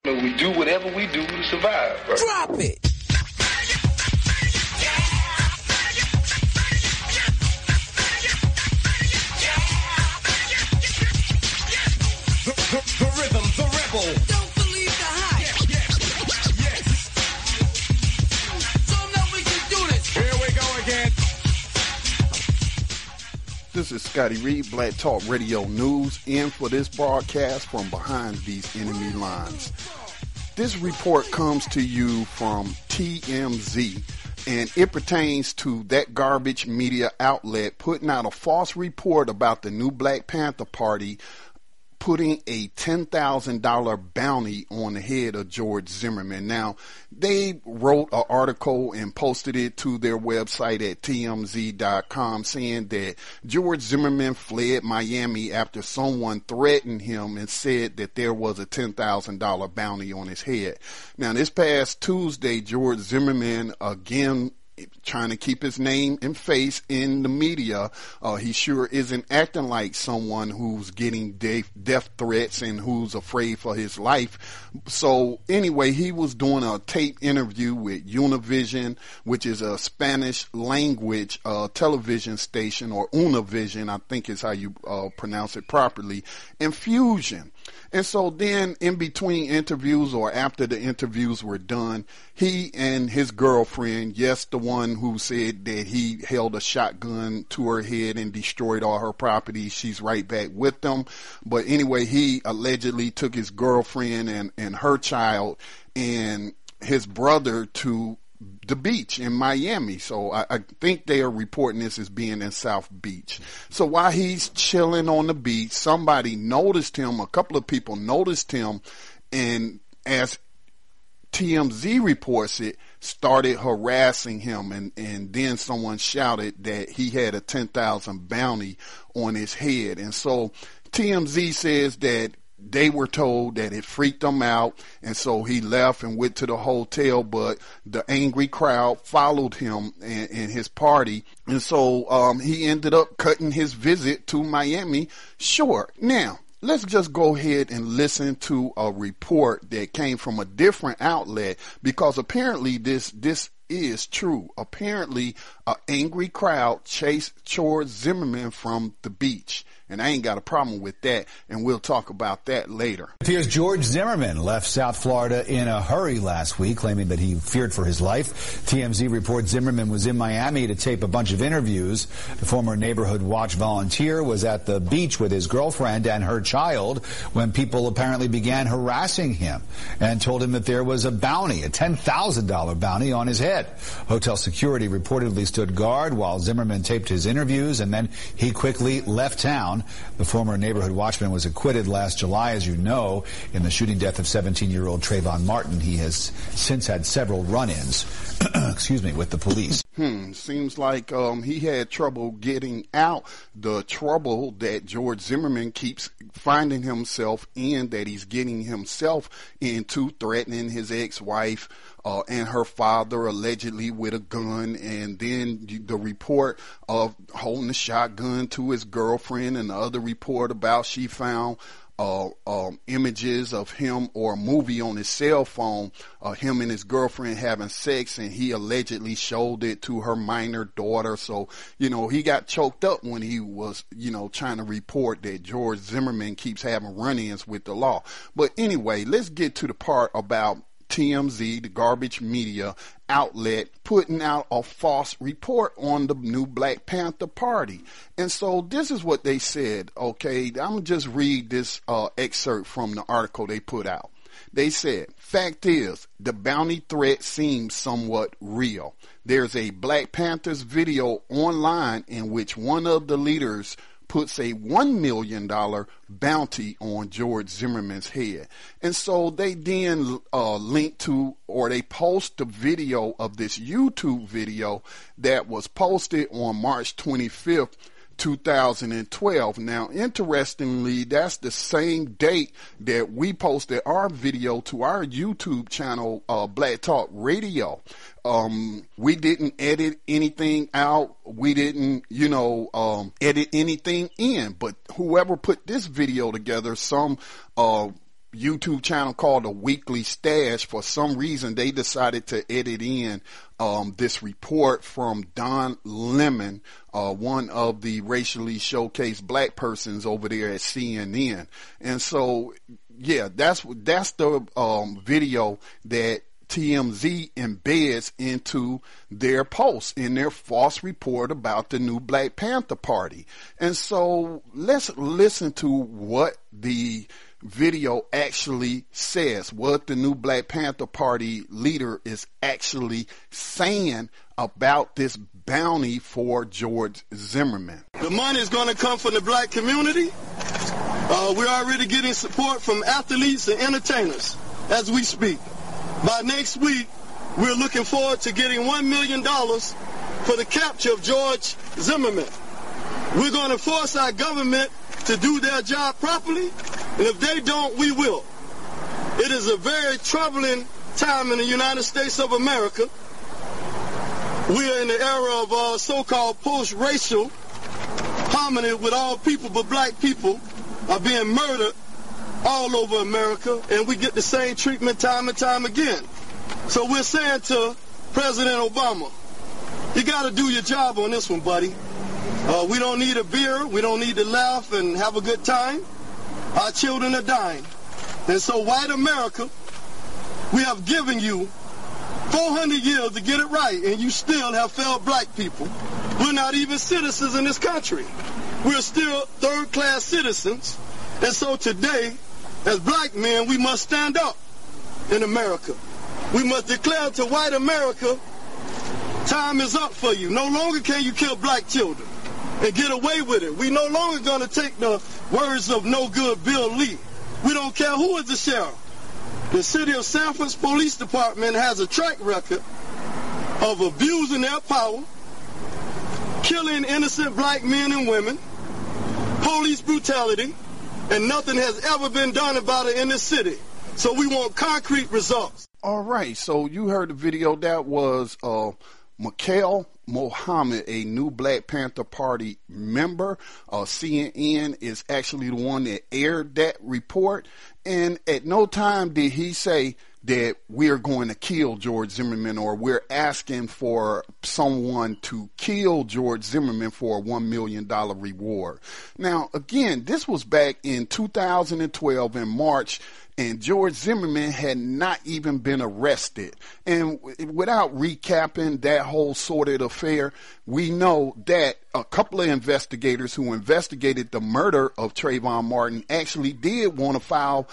We do whatever we do to survive, bro. Drop it! The rhythm, the rebel. Don't believe the hype. Yes. So now we can do this. Here we go again. This is Scotty Reed, Black Talk Radio News, in for this broadcast from behind these enemy lines. This report comes to you from TMZ, and it pertains to that garbage media outlet putting out a false report about the new Black Panther Party putting a $10,000 bounty on the head of George Zimmerman. Now, they wrote an article and posted it to their website at TMZ.com saying that George Zimmerman fled Miami after someone threatened him and said that there was a $10,000 bounty on his head. Now, this past Tuesday, George Zimmerman again trying to keep his name and face in the media. He sure isn't acting like someone who's getting death threats and who's afraid for his life. So anyway, he was doing a tape interview with Univision, which is a Spanish language television station, or Univision, I think is how you pronounce it properly, and Fusion. And so then in between interviews, or after the interviews were done, he and his girlfriend, yes, the one who said that he held a shotgun to her head and destroyed all her property, she's right back with them. But anyway, he allegedly took his girlfriend and her child and his brother to the beach in Miami. So I think they are reporting this as being in South Beach. So while he's chilling on the beach, somebody noticed him, a couple of people noticed him, and as TMZ reports it, started harassing him, and then someone shouted that he had a 10,000 bounty on his head. And so TMZ says that they were told that it freaked him out, and so he left and went to the hotel, but the angry crowd followed him and his party, and so he ended up cutting his visit to Miami short. Now, let's just go ahead and listen to a report that came from a different outlet, because apparently this is true. Apparently, an angry crowd chased George Zimmerman from the beach. And I ain't got a problem with that, and we'll talk about that later. It appears George Zimmerman left South Florida in a hurry last week, claiming that he feared for his life. TMZ reports Zimmerman was in Miami to tape a bunch of interviews. The former Neighborhood Watch volunteer was at the beach with his girlfriend and her child when people apparently began harassing him and told him that there was a bounty, a $10,000 bounty on his head. Hotel security reportedly stood guard while Zimmerman taped his interviews, and then he quickly left town. The former Neighborhood Watchman was acquitted last July, as you know, in the shooting death of 17-year-old Trayvon Martin. He has since had several run-ins, with the police. Seems like he had trouble getting out. The trouble that George Zimmerman keeps finding himself in, that he's getting himself into, threatening his ex-wife and her father, allegedly with a gun, and then the report of holding a shotgun to his girlfriend, and the other report about she found images of him, or a movie on his cell phone, him and his girlfriend having sex, and he allegedly showed it to her minor daughter. So, he got choked up when he was, trying to report that George Zimmerman keeps having run-ins with the law. But anyway, let's get to the part about TMZ, the garbage media outlet, putting out a false report on the new Black Panther Party. And so this is what they said, okay? I'm going to just read this excerpt from the article they put out. They said, fact is, the bounty threat seems somewhat real. There's a Black Panthers video online in which one of the leaders puts a $1 million bounty on George Zimmerman's head. And so they then link to, or they post the video of this YouTube video that was posted on March 25th, 2012. Now, interestingly, that's the same date that we posted our video to our YouTube channel, Black Talk Radio. We didn't edit anything out. We didn't, edit anything in. But whoever put this video together, some YouTube channel called The Weekly Stash. For some reason, they decided to edit in this report from Don Lemon, one of the racially showcased black persons over there at CNN. And so, yeah, that's the video that TMZ embeds into their post in their false report about the new Black Panther Party. And so let's listen to what the video actually says, what the new Black Panther Party leader is actually saying about this bounty for George Zimmerman. The money is going to come from the black community. We're already getting support from athletes and entertainers as we speak. By next week, we're looking forward to getting $1 million for the capture of George Zimmerman. We're going to force our government to do their job properly, and if they don't, we will. It is a very troubling time in the United States of America. We are in the era of so-called post-racial harmony with all people but black people are being murdered all over America, and we get the same treatment time and time again. So we're saying to President Obama, you got to do your job on this one, buddy. We don't need a beer. We don't need to laugh and have a good time. Our children are dying. And so white America, we have given you 400 years to get it right, and you still have failed black people. We're not even citizens in this country. We're still third-class citizens. And so today, as black men, we must stand up in America. We must declare to white America, time is up for you. No longer can you kill black children and get away with it. We no longer going to take the words of no good Bill Lee. We don't care who is the sheriff. The city of Sanford's police department has a track record of abusing their power, killing innocent black men and women, police brutality, and nothing has ever been done about it in this city. So we want concrete results. All right, so you heard the video. That was Mikhail Mohammed, a new Black Panther Party member. CNN is actually the one that aired that report. And at no time did he say that we're going to kill George Zimmerman or we're asking for someone to kill George Zimmerman for a $1 million reward. Now, again, this was back in 2012 in March, and George Zimmerman had not even been arrested. And without recapping that whole sordid affair, we know that a couple of investigators who investigated the murder of Trayvon Martin actually did want to file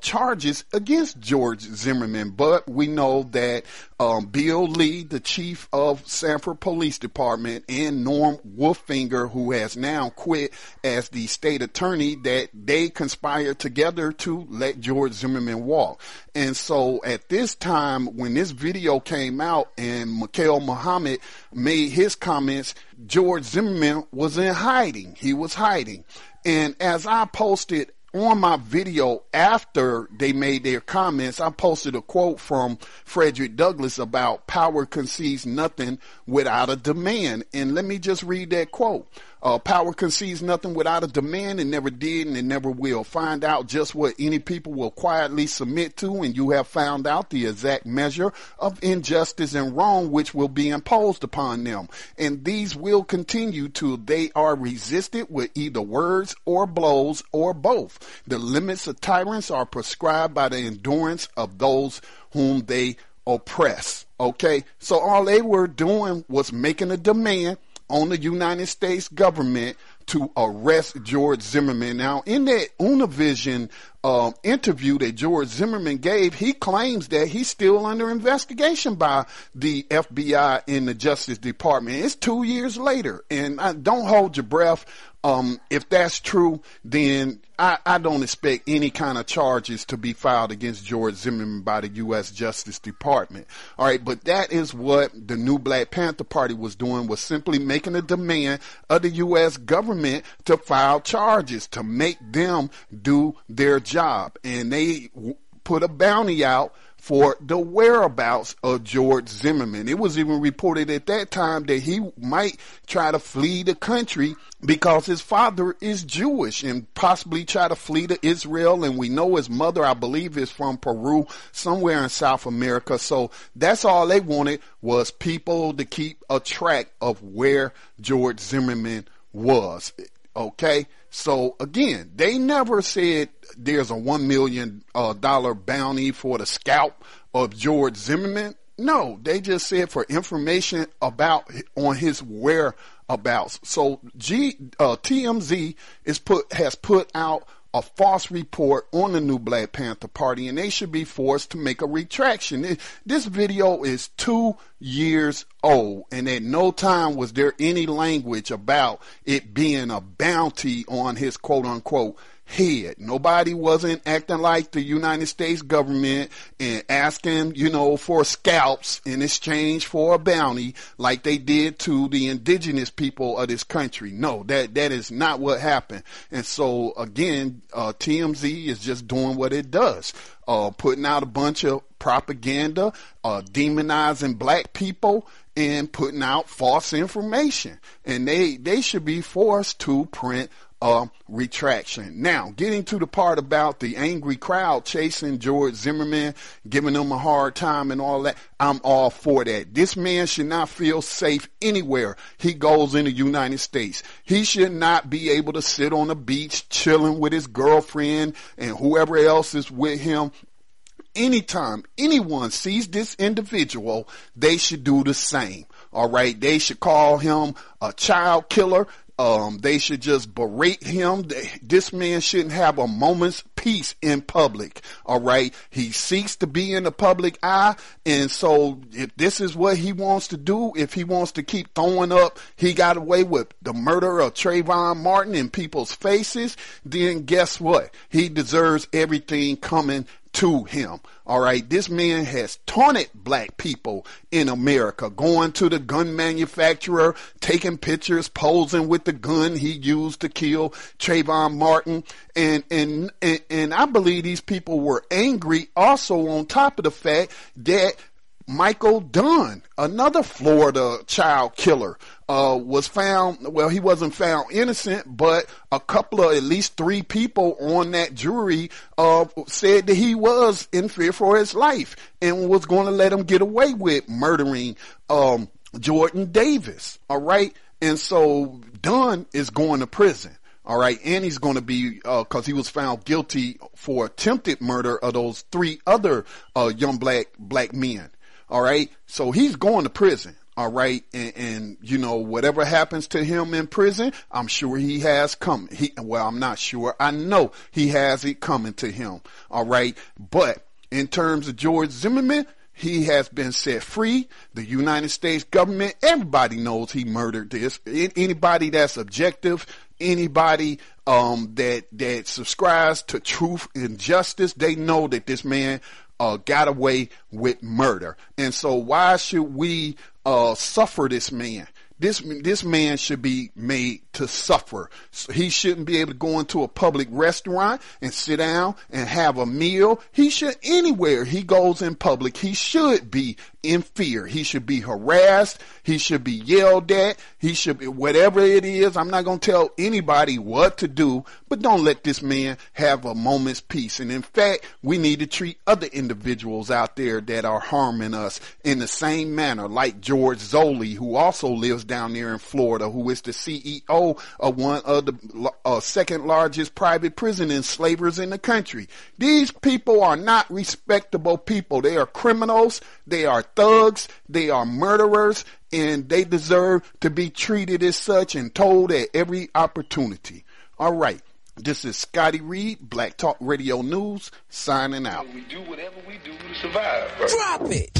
charges against George Zimmerman. But we know that Bill Lee, the chief of Sanford Police Department, and Norm Wolfinger, who has now quit as the state attorney, that they conspired together to let George Zimmerman walk. And so at this time, when this video came out and Mikhail Muhammad made his comments, George Zimmerman was in hiding. He was hiding. And as I posted on my video after they made their comments, I posted a quote from Frederick Douglass about power concedes nothing without a demand. And let me just read that quote. Power concedes nothing without a demand. It never did and it never will. Find out just what any people will quietly submit to, and you have found out the exact measure of injustice and wrong which will be imposed upon them. And these will continue till they are resisted with either words or blows or both. The limits of tyrants are prescribed by the endurance of those whom they oppress. Okay, so all they were doing was making a demand on the United States government to arrest George Zimmerman. Now, in that Univision interview that George Zimmerman gave, he claims that he's still under investigation by the FBI and the Justice Department. It's 2 years later, and don't hold your breath. If that's true, then I don't expect any kind of charges to be filed against George Zimmerman by the U.S. Justice Department. All right, but that is what the new Black Panther Party was doing, was simply making a demand of the U.S. government to file charges, to make them do their job. And they put a bounty out for the whereabouts of George Zimmerman. It was even reported at that time that he might try to flee the country because his father is Jewish and possibly try to flee to Israel. And we know his mother, I believe, is from Peru, somewhere in South America. So that's all they wanted, was people to keep a track of where George Zimmerman was. Okay, so again, they never said there's a $1 million bounty for the scalp of George Zimmerman. No, they just said for information on his whereabouts. So TMZ has put out a false report on the new Black Panther Party, and they should be forced to make a retraction. This video is 2 years old, and at no time was there any language about it being a bounty on his quote-unquote head. Nobody wasn't acting like the United States government and asking, for scalps in exchange for a bounty like they did to the indigenous people of this country. No, that is not what happened. And so again, TMZ is just doing what it does, putting out a bunch of propaganda, demonizing black people, and putting out false information. And they should be forced to print retraction. Now, getting to the part about the angry crowd chasing George Zimmerman, giving him a hard time and all that, I'm all for that. This man should not feel safe anywhere he goes in the United States. He should not be able to sit on the beach chilling with his girlfriend and whoever else is with him. Anytime anyone sees this individual, they should do the same. All right. They should call him a child killer. They should just berate him. This man shouldn't have a moment's peace in public. All right. He seeks to be in the public eye. And so if this is what he wants to do, if he wants to keep throwing up, he got away with the murder of Trayvon Martin in people's faces, then guess what? He deserves everything coming to him. All right. This man has taunted black people in America, going to the gun manufacturer, taking pictures, posing with the gun he used to kill Trayvon Martin. And I believe these people were angry also on top of the fact that Michael Dunn, another Florida child killer, was found, well, he wasn't found innocent, but a couple of, at least 3 people on that jury, said that he was in fear for his life and was going to let him get away with murdering, Jordan Davis. All right. And so Dunn is going to prison. All right. And he's going to be, cause he was found guilty for attempted murder of those 3 other, young black men. All right. So he's going to prison. All right. And whatever happens to him in prison, I'm sure he has coming. I'm not sure. I know he has it coming to him. All right. But in terms of George Zimmerman, he has been set free. The United States government, everybody knows he murdered this. Anybody that's objective, anybody that subscribes to truth and justice, they know that this man got away with murder. And so why should we suffer this man? This man should be made to suffer. So he shouldn't be able to go into a public restaurant and sit down and have a meal. He should, anywhere he goes in public, he should be in fear. He should be harassed. He should be yelled at. He should be, whatever it is. I'm not going to tell anybody what to do, but don't let this man have a moment's peace. And in fact, we need to treat other individuals out there that are harming us in the same manner, like George Zoley, who also lives down there in Florida, who is the CEO of one of the second largest private prison enslavers in the country. These people are not respectable people. They are criminals. They are thugs. They are murderers, and they deserve to be treated as such and told at every opportunity. All right. This is Scotty Reed, Black Talk Radio News, signing out. We do whatever we do to survive, bro. Drop it.